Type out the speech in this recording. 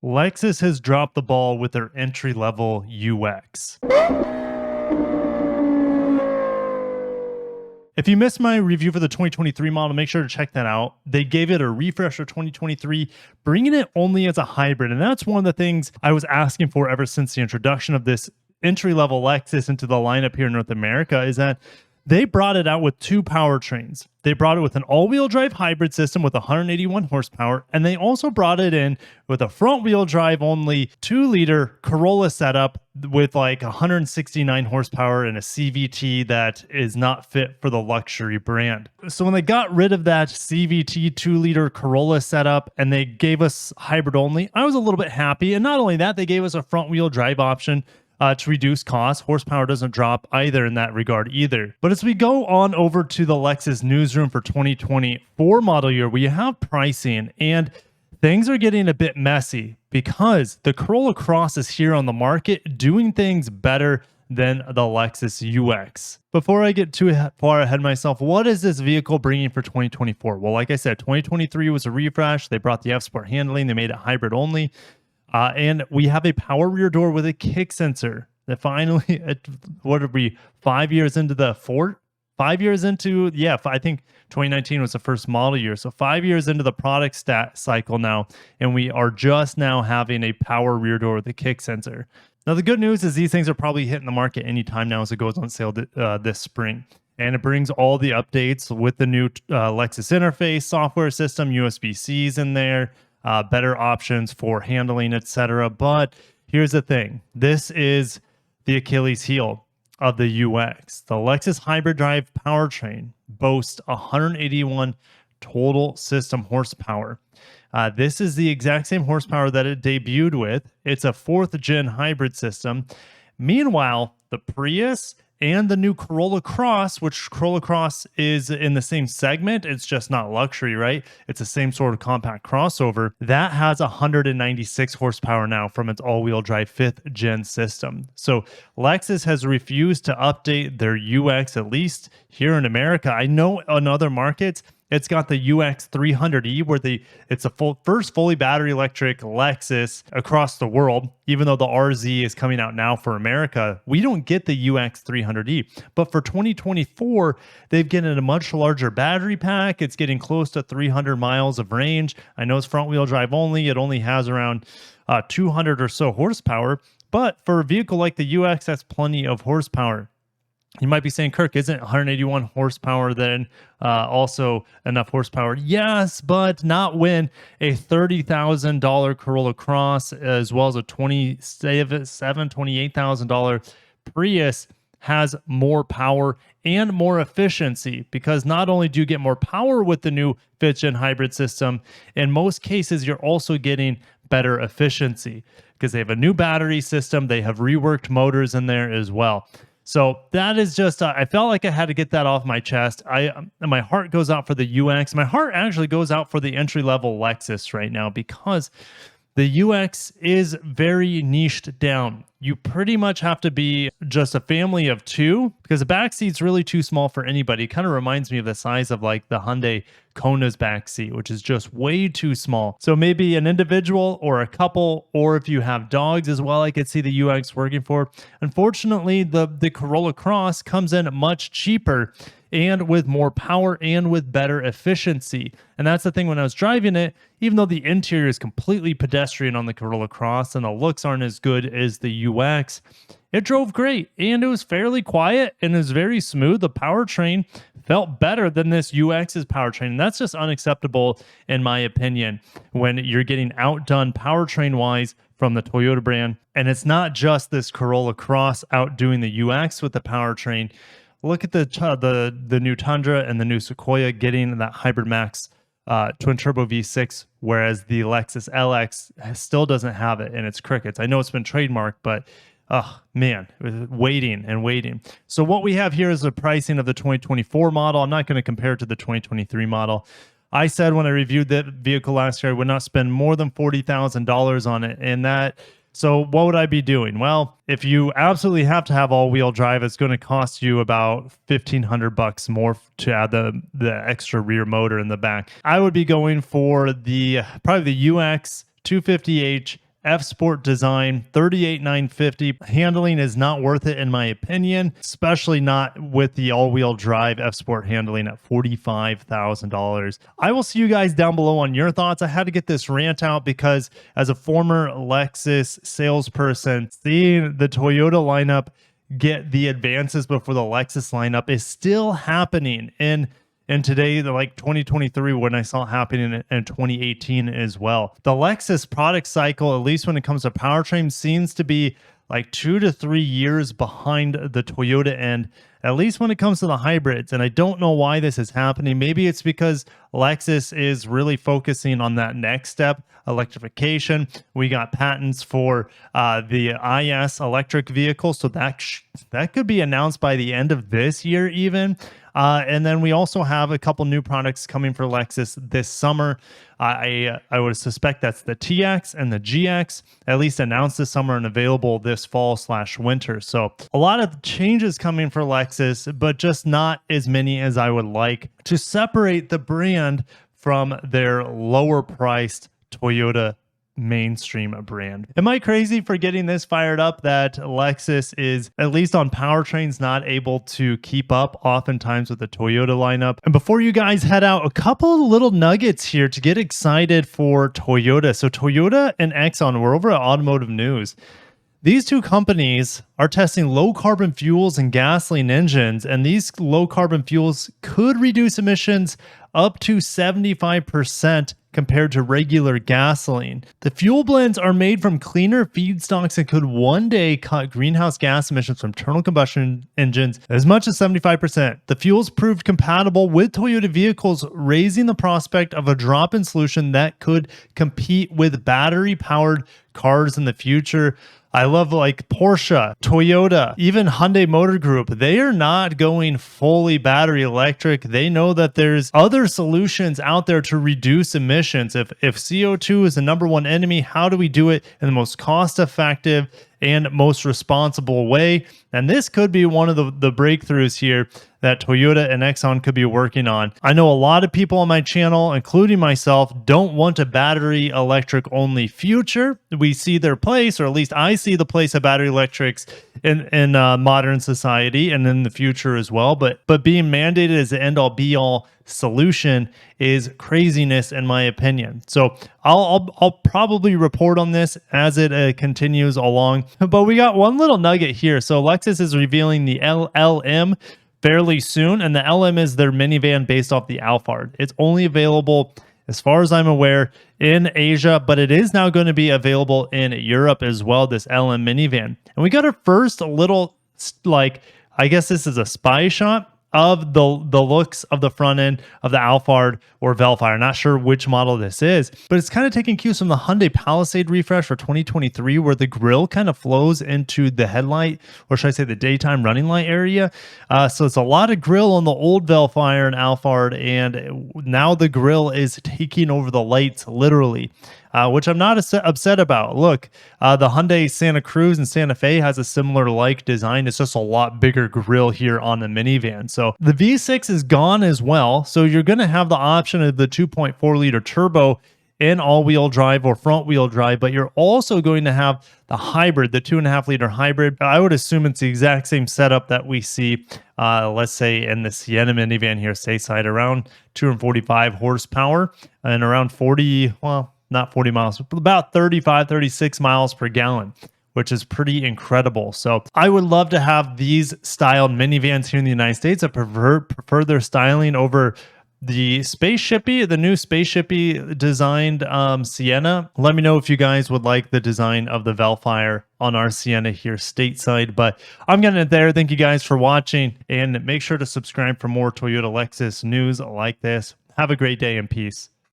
Lexus has dropped the ball with their entry-level UX. If you missed my review for the 2023 model, make sure to check that out. They gave it a refresh for 2023, bringing it only as a hybrid. And that's one of the things I was asking for ever since the introduction of this entry-level Lexus into the lineup here in North America, is that they brought it out with two powertrains. They brought it with an all-wheel drive hybrid system with 181 horsepower, and they also brought it in with a front-wheel drive only 2-liter Corolla setup with like 169 horsepower and a CVT that is not fit for the luxury brand. So when they got rid of that CVT 2-liter Corolla setup and they gave us hybrid only, I was a little bit happy. And not only that, they gave us a front-wheel drive option to reduce costs. Horsepower doesn't drop either in that regard either. But as we go on over to the Lexus newsroom for 2024 model year, we have pricing, and things are getting a bit messy because the Corolla Cross is here on the market doing things better than the Lexus UX. Before I get too far ahead of myself, what is this vehicle bringing for 2024? Well, like I said, 2023 was a refresh. They brought the F-Sport handling. They made it hybrid only. And we have a power rear door with a kick sensor that finally, what are we, 5 years into the fort? 5 years into, I think 2019 was the first model year. So 5 years into the product stat cycle now, and we are just now having a power rear door with a kick sensor. Now, the good news is these things are probably hitting the market anytime now as it goes on sale this spring. And it brings all the updates with the new Lexus interface, software system, USB-Cs in there, better options for handling, etc. But here's the thing. This is the Achilles heel of the UX. The Lexus hybrid drive powertrain boasts 181 total system horsepower. This is the exact same horsepower that it debuted with. It's a 4th gen hybrid system. Meanwhile, the Prius and the new Corolla Cross, which Corolla Cross is in the same segment, it's just not luxury, right? It's the same sort of compact crossover. That has 196 horsepower now from its all-wheel drive 5th gen system. So Lexus has refused to update their UX, at least here in America. I know in other markets, it's got the UX 300E, where it's the first fully battery electric Lexus across the world. Even though the RZ is coming out now for America, we don't get the UX 300E. But for 2024, they've getting a much larger battery pack. It's getting close to 300 miles of range. I know it's front wheel drive only. It only has around 200 or so horsepower. But for a vehicle like the UX, that's plenty of horsepower. You might be saying, Kirk, isn't 181 horsepower then also enough horsepower? Yes, but not when a $30,000 Corolla Cross as well as a $28,000 Prius has more power and more efficiency, because not only do you get more power with the new 5th gen hybrid system, in most cases you're also getting better efficiency because they have a new battery system. They have reworked motors in there as well. So that is just, I felt like I had to get that off my chest. My heart goes out for the UX. My heart actually goes out for the entry-level Lexus right now, because the UX is very niched down. You pretty much have to be just a family of two, because the back seat's really too small for anybody. It kind of reminds me of the size of like the Hyundai Kona's back seat, which is just way too small. So maybe an individual or a couple, or if you have dogs as well, I could see the UX working for. Unfortunately, the Corolla Cross comes in much cheaper and with more power and with better efficiency. And that's the thing, when I was driving it, even though the interior is completely pedestrian on the Corolla Cross and the looks aren't as good as the UX, it drove great and it was fairly quiet and it was very smooth. The powertrain felt better than this UX's powertrain. And that's just unacceptable in my opinion when you're getting outdone powertrain wise from the Toyota brand. And it's not just this Corolla Cross outdoing the UX with the powertrain. Look at the new Tundra and the new Sequoia getting that Hybrid Max twin turbo V6, whereas the Lexus LX still doesn't have it, and it's crickets. I know it's been trademarked, but man, waiting and waiting. So what we have here is the pricing of the 2024 model. I'm not going to compare it to the 2023 model. I said when I reviewed that vehicle last year, I would not spend more than $40,000 on it, and that. So what would I be doing? Well, if you absolutely have to have all-wheel drive, it's going to cost you about $1,500 more to add the extra rear motor in the back. I would be going for probably the UX 250h F Sport design, $38,950. Handling is not worth it in my opinion, especially not with the all-wheel drive F Sport handling at $45,000. I will see you guys down below on your thoughts. I had to get this rant out because as a former Lexus salesperson, seeing the Toyota lineup get the advances before the Lexus lineup is still happening in today, like 2023, when I saw it happening in 2018 as well. The Lexus product cycle, at least when it comes to powertrain, seems to be like 2 to 3 years behind the Toyota end, at least when it comes to the hybrids. And I don't know why this is happening. Maybe it's because Lexus is really focusing on that next step, electrification. We got patents for the IS electric vehicle, so that could be announced by the end of this year even. And then we also have a couple new products coming for Lexus this summer. I would suspect that's the TX and the GX, at least announced this summer and available this fall/winter. So a lot of changes coming for Lexus, but just not as many as I would like to separate the brand from their lower priced Toyota mainstream brand. Am I crazy for getting this fired up that Lexus is, at least on powertrains, not able to keep up oftentimes with the Toyota lineup? And before you guys head out, a couple of little nuggets here to get excited for Toyota. So Toyota and Exxon, we're over at Automotive News. These two companies are testing low carbon fuels and gasoline engines, and these low carbon fuels could reduce emissions up to 75% compared to regular gasoline. The fuel blends are made from cleaner feedstocks and could one day cut greenhouse gas emissions from internal combustion engines as much as 75%. The fuels proved compatible with Toyota vehicles, raising the prospect of a drop-in solution that could compete with battery-powered cars in the future. I love like Porsche, Toyota, even Hyundai Motor Group. They are not going fully battery electric. They know that there's other solutions out there to reduce emissions. If CO2 is the number one enemy, how do we do it in the most cost-effective and most responsible way? And this could be one of the breakthroughs here that Toyota and Exxon could be working on. I know a lot of people on my channel, including myself, don't want a battery electric only future. We see their place, or at least I see the place of battery electrics in modern society and in the future as well. But being mandated as the end all be all solution is craziness in my opinion. So I'll probably report on this as it continues along. But we got one little nugget here. So Lexus is revealing the LM fairly soon, and the LM is their minivan based off the Alphard. It's only available, as far as I'm aware, in Asia, but it is now going to be available in Europe as well, this LM minivan. And we got our first little, like, I guess this is a spy shot of the looks of the front end of the Alphard or Velfire. Not sure which model this is, but it's kind of taking cues from the Hyundai Palisade refresh for 2023, where the grille kind of flows into the headlight, or should I say the daytime running light area. So it's a lot of grille on the old Velfire and Alphard, and now the grille is taking over the lights literally. Which I'm not upset about. Look, the Hyundai Santa Cruz and Santa Fe has a similar like design. It's just a lot bigger grille here on the minivan. So the V6 is gone as well. So you're going to have the option of the 2.4 liter turbo in all-wheel drive or front-wheel drive, but you're also going to have the hybrid, the 2.5 liter hybrid. I would assume it's the exact same setup that we see, let's say, in the Sienna minivan here stateside, around 245 horsepower and around 40, well, not 40 miles, but about 35, 36 miles per gallon, which is pretty incredible. So I would love to have these styled minivans here in the United States. I prefer their styling over the spaceshipy, the new spaceshipy designed Sienna. Let me know if you guys would like the design of the Velfire on our Sienna here stateside. But I'm getting it there. Thank you guys for watching, and make sure to subscribe for more Toyota Lexus news like this. Have a great day and peace.